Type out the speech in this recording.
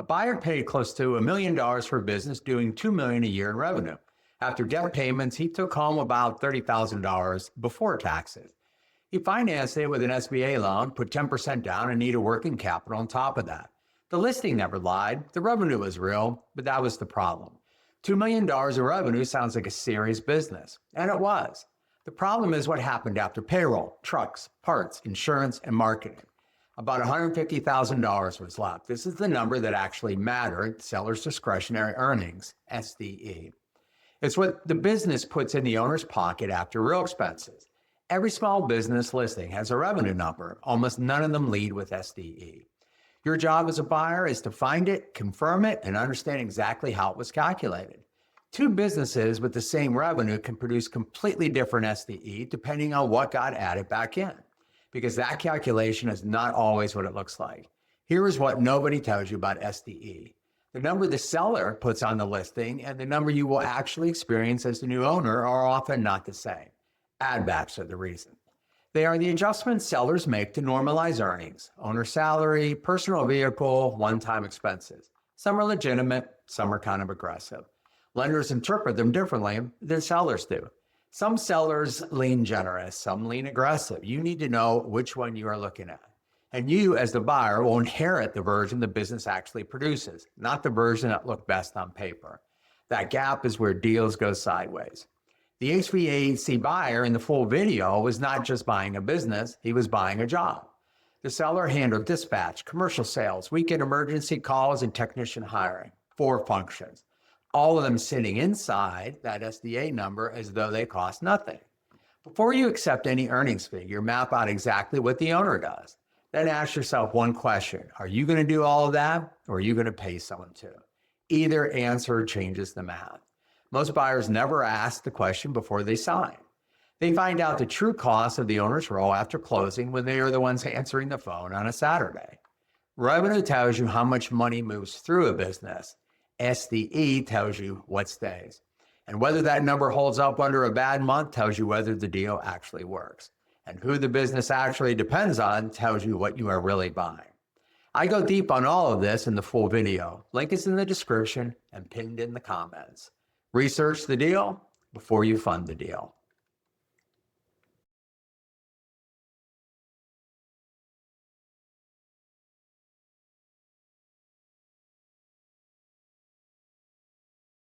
A buyer paid close to $1 million for a business doing $2 million a year in revenue. After debt payments, he took home about $30,000 before taxes. He financed it with an SBA loan, put 10% down, and needed working capital on top of that. The listing never lied. The revenue was real, but that was the problem. $2 million in revenue sounds like a serious business, and it was. The problem is what happened after payroll, trucks, parts, insurance, and marketing. About $150,000 was left. This is the number that actually mattered, seller's discretionary earnings, SDE. It's what the business puts in the owner's pocket after real expenses. Every small business listing has a revenue number. Almost none of them lead with SDE. Your job as a buyer is to find it, confirm it, and understand exactly how it was calculated. Two businesses with the same revenue can produce completely different SDE depending on what got added back in, because that calculation is not always what it looks like. Here is what nobody tells you about SDE. The number the seller puts on the listing and the number you will actually experience as the new owner are often not the same. Add backs are the reason. They are the adjustments sellers make to normalize earnings, owner salary, personal vehicle, one-time expenses. Some are legitimate, some are kind of aggressive. Lenders interpret them differently than sellers do. Some sellers lean generous, some lean aggressive. You need to know which one you are looking at. And you, as the buyer, will inherit the version the business actually produces, not the version that looked best on paper. That gap is where deals go sideways. The HVAC buyer in the full video was not just buying a business, he was buying a job. The seller handled dispatch, commercial sales, weekend emergency calls, and technician hiring. 4 functions. All of them sitting inside that SDA number as though they cost nothing. Before you accept any earnings figure, map out exactly what the owner does. Then ask yourself one question. Are you going to do all of that, or are you going to pay someone to? Either answer changes the math. Most buyers never ask the question before they sign. They find out the true cost of the owner's role after closing when they are the ones answering the phone on a Saturday. Revenue tells you how much money moves through a business. SDE tells you what stays. And whether that number holds up under a bad month tells you whether the deal actually works. And who the business actually depends on tells you what you are really buying. I go deep on all of this in the full video. Link is in the description and pinned in the comments. Research the deal before you fund the deal.